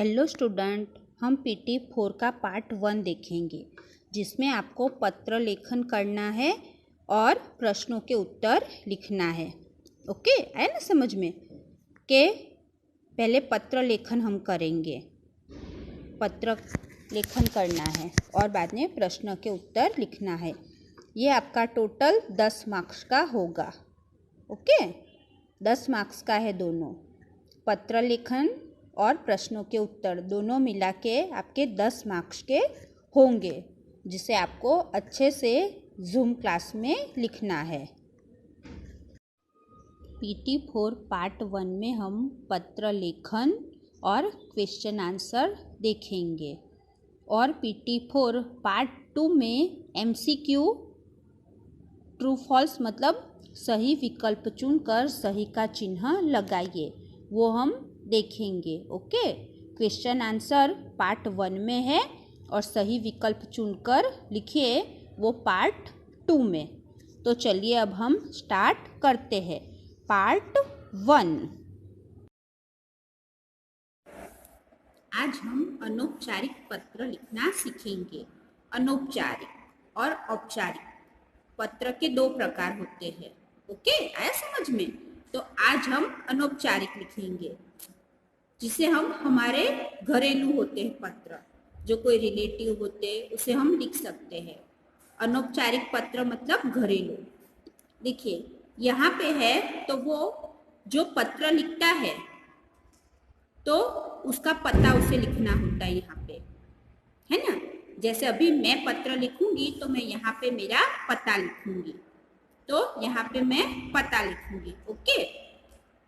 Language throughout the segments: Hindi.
हेलो स्टूडेंट, हम पीटी 4 का पार्ट 1 देखेंगे जिसमें आपको पत्र लेखन करना है और प्रश्नों के उत्तर लिखना है। ओके, आया ना समझ में? कि पहले पत्र लेखन हम करेंगे, पत्र लेखन करना है और बाद में प्रश्न के उत्तर लिखना है। ये आपका टोटल 10 मार्क्स का होगा। ओके, 10 मार्क्स का है दोनों, पत्र लेखन और प्रश्नों के उत्तर दोनों मिला के आपके 10 मार्क्स के होंगे, जिसे आपको अच्छे से जूम क्लास में लिखना है। पीटी 4 पार्ट 1 में हम पत्र लेखन और क्वेश्चन आंसर देखेंगे और पीटी 4 पार्ट 2 में एमसीक्यू ट्रू फॉल्स मतलब सही विकल्प चुनकर सही का चिन्ह लगाइए, वो हम देखेंगे। ओके, क्वेश्चन आंसर पार्ट 1 में है और सही विकल्प चुनकर लिखिए वो पार्ट 2 में। तो चलिए अब हम स्टार्ट करते हैं पार्ट 1। आज हम अनौपचारिक पत्र लिखना सीखेंगे। अनौपचारिक और औपचारिक पत्र के 2 प्रकार होते हैं। ओके, आया समझ में? तो आज हम अनौपचारिक लिखेंगे, जिसे हम हमारे घरेलू होते हैं पत्र, जो कोई रिलेटिव होते हैं उसे हम लिख सकते हैं। अनौपचारिक पत्र मतलब घरेलू। देखिए यहाँ पे है, तो वो जो पत्र लिखता है तो उसका पता उसे लिखना होता है यहाँ पे, है ना? जैसे अभी मैं पत्र लिखूंगी तो मैं यहाँ पे मेरा पता लिखूंगी, तो यहाँ पे मैं पता लिखूंगी। ओके,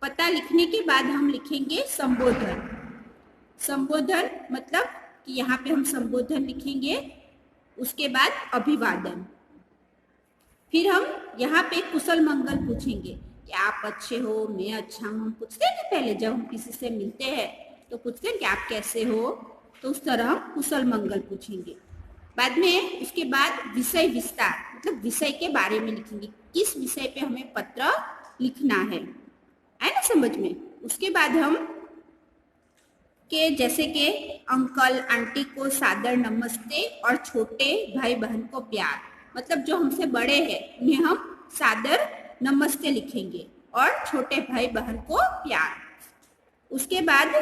पता लिखने के बाद हम लिखेंगे संबोधन। संबोधन मतलब कि यहाँ पे हम संबोधन लिखेंगे, उसके बाद अभिवादन। फिर हम यहाँ पे कुशल मंगल पूछेंगे कि आप अच्छे हो, मैं अच्छा हूँ। हम पूछते हैं ना, पहले जब हम किसी से मिलते हैं तो पूछते हैं कि आप कैसे हो, तो उस तरह हम कुशल मंगल पूछेंगे। बाद में उसके बाद विषय विस्तार मतलब विषय के बारे में लिखेंगे, किस विषय पे हमें पत्र लिखना है ना समझ में? उसके बाद हम के जैसे कि अंकल आंटी को सादर नमस्ते और छोटे भाई बहन को प्यार, मतलब जो हमसे बड़े हैं उन्हें हम सादर नमस्ते लिखेंगे और छोटे भाई बहन को प्यार। उसके बाद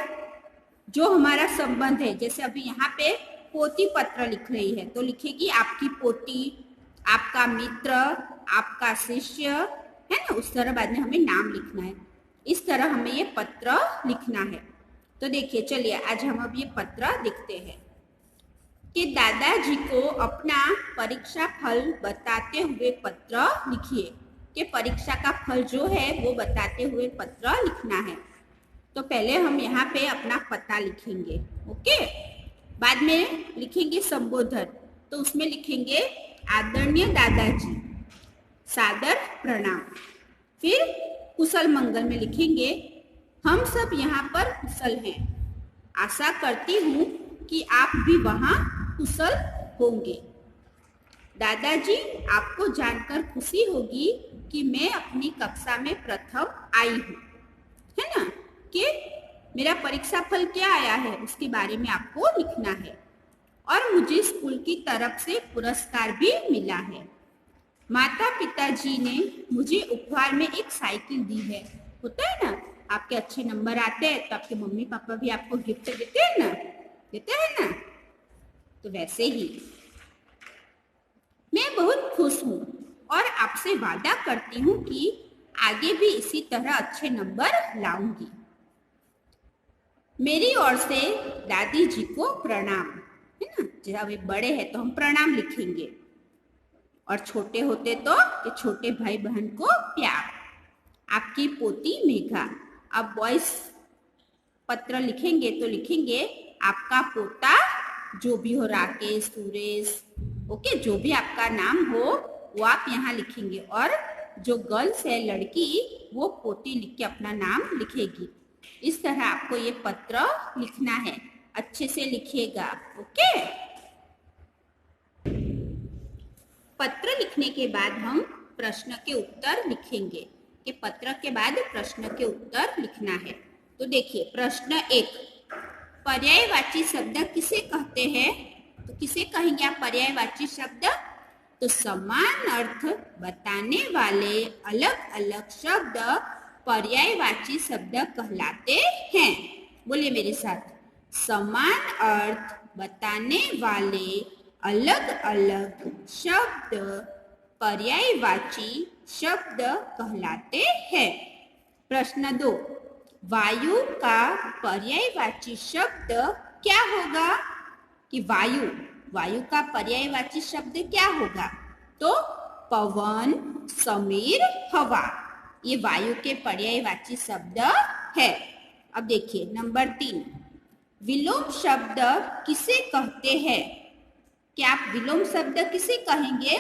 जो हमारा संबंध है, जैसे अभी यहाँ पे पोती पत्र लिख रही है तो लिखेगी आपकी पोती, आपका मित्र, आपका शिष्य, है ना? उस तरह बाद में हमें नाम लिखना है। इस तरह हमें ये पत्र लिखना है। तो देखिए, चलिए आज हम अब ये पत्र लिखते हैं कि दादाजी को अपना परीक्षा फल बताते हुए पत्र लिखिए। कि परीक्षा का फल जो है वो बताते हुए पत्र लिखना है। तो पहले हम यहाँ पे अपना पता लिखेंगे। ओके, बाद में लिखेंगे संबोधन, तो उसमें लिखेंगे आदरणीय दादाजी, सादर प्रणाम। फिर कुशल मंगल में लिखेंगे हम सब यहाँ पर कुशल हैं, आशा करती हूँ कि आप भी वहाँ कुशल होंगे। दादाजी, आपको जानकर खुशी होगी कि मैं अपनी कक्षा में प्रथम आई हूँ, है ना? कि मेरा परीक्षा फल क्या आया है उसके बारे में आपको लिखना है। और मुझे स्कूल की तरफ से पुरस्कार भी मिला है। माता पिताजी ने मुझे उपहार में एक साइकिल दी है। होता है ना, आपके अच्छे नंबर आते हैं तो आपके मम्मी पापा भी आपको गिफ्ट देते हैं ना, तो वैसे ही मैं बहुत खुश हूँ और आपसे वादा करती हूँ कि आगे भी इसी तरह अच्छे नंबर लाऊंगी। मेरी ओर से दादी जी को प्रणाम, है ना? जब वे बड़े हैं तो हम प्रणाम लिखेंगे और छोटे होते तो कि छोटे भाई बहन को प्यार। आपकी पोती मेघा। अब बॉयज पत्र लिखेंगे तो लिखेंगे आपका पोता, जो भी हो, राकेश, सुरेश, ओके, जो भी आपका नाम हो वो आप यहाँ लिखेंगे। और जो गर्ल्स है, लड़की, वो पोती लिख के अपना नाम लिखेगी। इस तरह आपको ये पत्र लिखना है, अच्छे से लिखिएगा। ओके, पत्र लिखने के बाद हम प्रश्न के उत्तर लिखेंगे कि पत्र के बाद प्रश्न के उत्तर लिखना है। तो देखिए प्रश्न 1, पर्यायवाची शब्द किसे कहते हैं? तो किसे कहेंगे आप पर्यायवाची शब्द? तो समान अर्थ बताने वाले अलग अलग शब्द पर्यायवाची शब्द कहलाते हैं। बोलिए मेरे साथ, समान अर्थ बताने वाले अलग अलग शब्द पर्यायवाची शब्द कहलाते हैं। प्रश्न 2, वायु का पर्यायवाची शब्द क्या होगा? कि वायु का पर्यायवाची शब्द क्या होगा? तो पवन, समीर, हवा, ये वायु के पर्यायवाची शब्द है। अब देखिए नंबर 3, विलोम शब्द किसे कहते हैं? क्या आप विलोम शब्द किसे कहेंगे?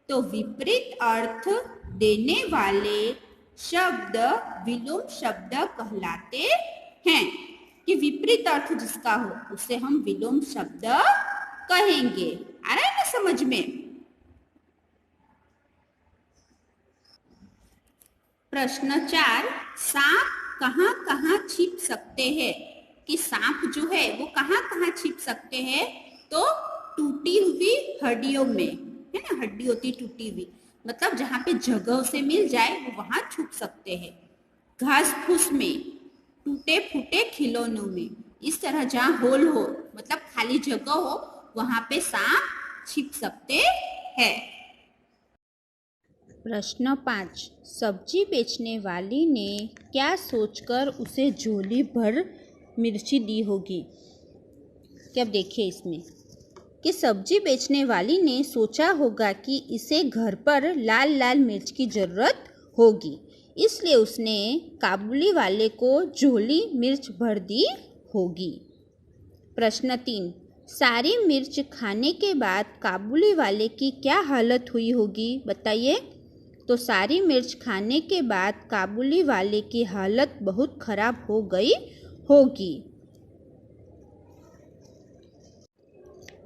तो विपरीत अर्थ देने वाले शब्द विलोम शब्द कहलाते हैं। कि विपरीत अर्थ जिसका हो उसे हम विलोम शब्द कहेंगे। आ रहा है ना समझ में? प्रश्न 4, सांप कहाँ कहाँ छिप सकते हैं? कि सांप जो है वो कहाँ कहाँ छिप सकते हैं? तो टूटी हुई हड्डियों में, है ना, हड्डी होती टूटी हुई, मतलब जहाँ पे जगह उसे मिल जाए वो वहां छुप सकते हैं। घास फूस में, टूटे फूटे खिलौनों में, इस तरह जहाँ होल हो, मतलब खाली जगह हो, वहां पे सांप छिप सकते हैं। प्रश्न 5, सब्जी बेचने वाली ने क्या सोचकर उसे झोली भर मिर्ची दी होगी? क्या देखिए इसमें कि सब्जी बेचने वाली ने सोचा होगा कि इसे घर पर लाल लाल मिर्च की ज़रूरत होगी, इसलिए उसने काबुली वाले को झोली मिर्च भर दी होगी। प्रश्न 3, सारी मिर्च खाने के बाद काबुली वाले की क्या हालत हुई होगी? बताइए। तो सारी मिर्च खाने के बाद काबुली वाले की हालत बहुत खराब हो गई होगी।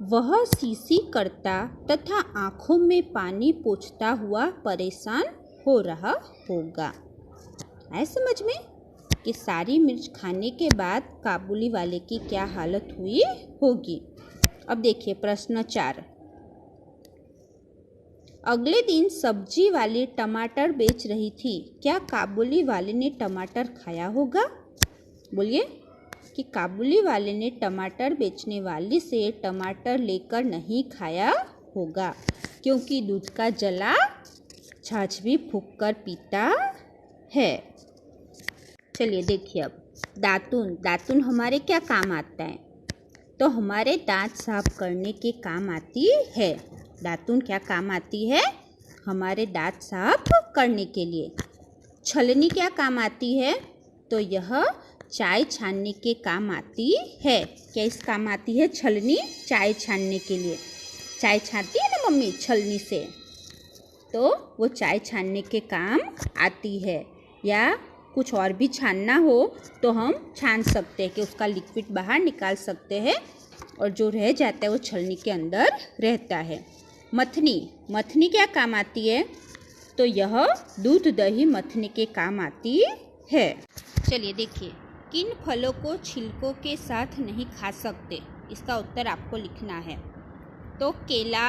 वह सीसी करता तथा आँखों में पानी पोंछता हुआ परेशान हो रहा होगा। आए समझ में कि सारी मिर्च खाने के बाद काबुली वाले की क्या हालत हुई होगी। अब देखिए प्रश्न 4, अगले दिन सब्जी वाली टमाटर बेच रही थी, क्या काबुली वाले ने टमाटर खाया होगा? बोलिए कि काबुली वाले ने टमाटर बेचने वाली से टमाटर लेकर नहीं खाया होगा, क्योंकि दूध का जला छाछ भी फूंक कर पीता है। चलिए देखिए अब दातुन हमारे क्या काम आता है? तो हमारे दांत साफ करने के काम आती है। दातुन क्या काम आती है? हमारे दांत साफ करने के लिए। छलनी क्या काम आती है? तो यह चाय छानने के काम आती है। क्या इस काम आती है छलनी? चाय छानने के लिए। चाय छानती है ना मम्मी छलनी से, तो वो चाय छानने के काम आती है। या कुछ और भी छानना हो तो हम छान सकते हैं कि उसका लिक्विड बाहर निकाल सकते हैं और जो रह जाता है वो छलनी के अंदर रहता है। मथनी क्या काम आती है? तो यह दूध दही मथने के काम आती है। चलिए देखिए, किन फलों को छिलकों के साथ नहीं खा सकते? इसका उत्तर आपको लिखना है। तो केला,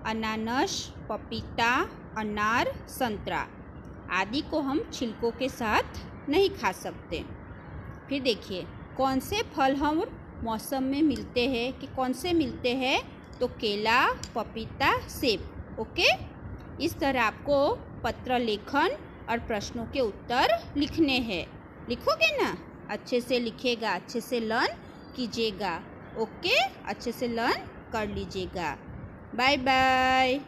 अनानास, पपीता, अनार, संतरा आदि को हम छिलकों के साथ नहीं खा सकते। फिर देखिए, कौन से फल हम मौसम में मिलते हैं? कि कौन से मिलते हैं? तो केला, पपीता, सेब। ओके, इस तरह आपको पत्र लेखन और प्रश्नों के उत्तर लिखने हैं। लिखोगे ना? अच्छे से लिखेगा, अच्छे से लर्न कीजिएगा। ओके, अच्छे से लर्न कर लीजिएगा। Bye bye.